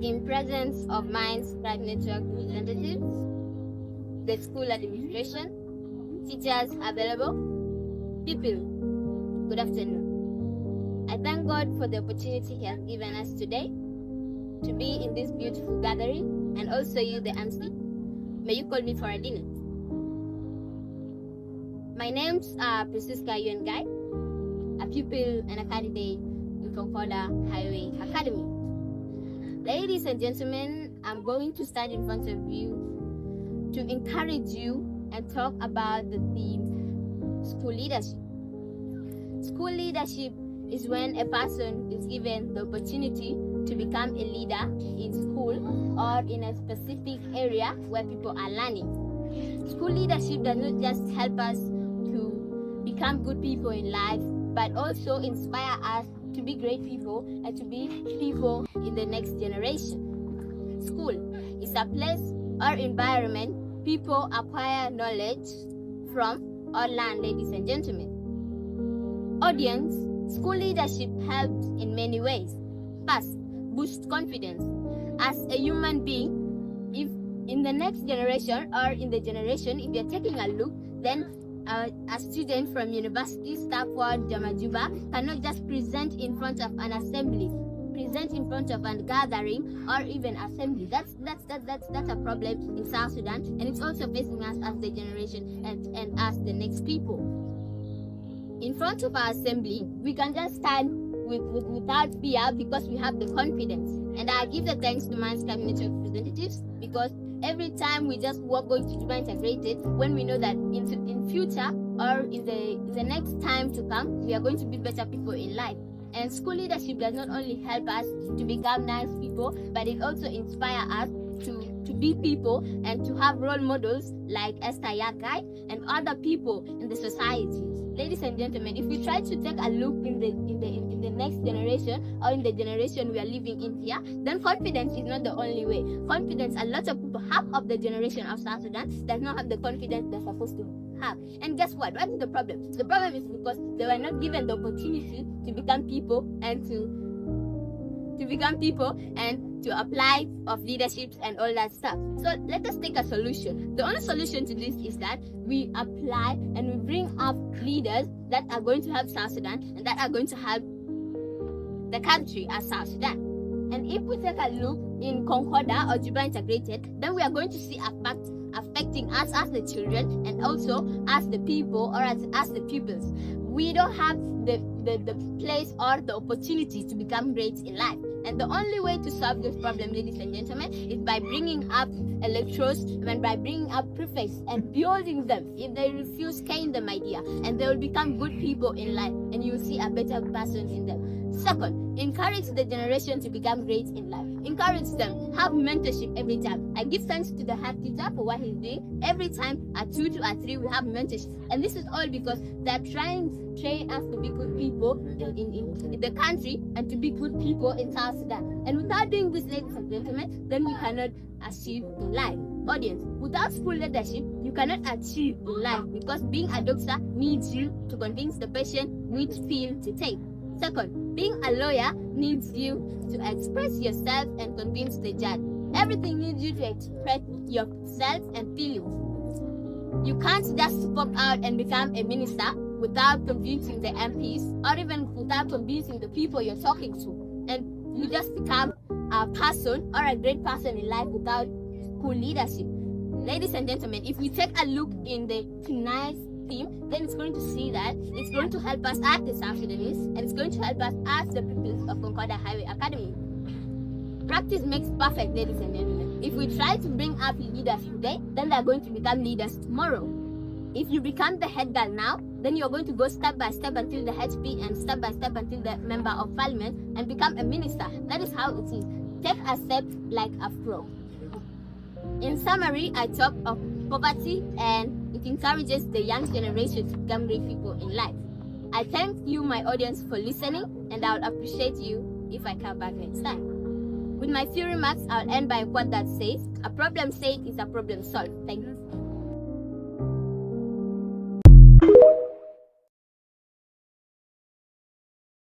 in presence of Minds Pride Network representatives, the school administration, teachers available, people, good afternoon. I thank God for the opportunity He has given us today to be in this beautiful gathering, and also you, the MC. May you call me for a dinner. My name's Prisciska Yuengai, a pupil and a candidate in Concordia Highway Academy. Ladies and gentlemen, I'm going to stand in front of you to encourage you and talk about the theme school leadership. School leadership is when a person is given the opportunity to become a leader in school or in a specific area where people are learning. School leadership does not just help us to become good people in life, but also inspire us to be great people and to be people in the next generation. School is a place or environment people acquire knowledge from or learn, ladies and gentlemen. Audience, school leadership helps in many ways. First, boost confidence. As a human being, if in the next generation or in the generation, if you're taking a look, then a student from University Stafford Jamajuba cannot just present in front of an assembly, present in front of a gathering or even assembly. That's a problem in South Sudan, and it's also facing us as the generation and as the next people. In front of our assembly, we can just stand without fear because we have the confidence. And I give the thanks to Minds Cabinet representatives, because every time we just walk going to Juba Integrated, when we know that in future or in the next time to come, we are going to be better people in life. And school leadership does not only help us to become nice people, but it also inspires us to be people and to have role models like Esther Yakai and other people in the society. Ladies and gentlemen, if we try to take a look in the next generation or in the generation we are living in here, then confidence is not the only way. Confidence, a lot of people, half of the generation of South Sudan does not have the confidence they're supposed to have. And guess what? What is the problem? The problem is because they were not given the opportunity to become people and to apply of leadership and all that stuff. So let us take a solution. The only solution to this is that we apply and we bring up leaders that are going to help South Sudan and that are going to help the country as South Sudan. And if we take a look in Concordia or Juba Integrated, then we are going to see affecting us as the children and also as the people or as the pupils. We don't have the place or the opportunity to become great in life. And the only way to solve this problem, ladies and gentlemen, is by bringing up electros and by bringing up prefects and building them. If they refuse, cane them idea, and they will become good people in life, and you will see a better person in them. Second, encourage the generation to become great in life. Encourage them. Have mentorship every time. I give thanks to the head teacher for what he's doing. Every time at 2 to at 3 we have mentorship. And this is all because they're trying to train us to be good people in the country and to be good people in South Sudan. And without doing this, ladies and gentlemen, then we cannot achieve in life. Audience, without school leadership, you cannot achieve in life, because being a doctor needs you to convince the patient which field to take. Second, being a lawyer needs you to express yourself and convince the judge. Everything needs you to express yourself and feelings. You can't just pop out and become a minister without convincing the MPs or even without convincing the people you're talking to. And you just become a person or a great person in life without school leadership. Ladies and gentlemen, if we take a look in the tonight's theme, then it's going to see that it's going to help us as the South Sudanese, and it's going to help us as the pupils of Concordia Highway Academy. Practice makes perfect, ladies and gentlemen. If we try to bring up leaders today, then they're going to become leaders tomorrow. If you become the head girl now, then you're going to go step by step until the HP and step by step until the member of parliament and become a minister. That is how it is. Take a step like a pro. In summary, I talk of poverty and it encourages the young generation to become great people in life. I thank you, my audience, for listening, and I would appreciate you if I come back next time. With my few remarks, I'll end by a quote that says, "A problem saved is a problem solved." Thank you.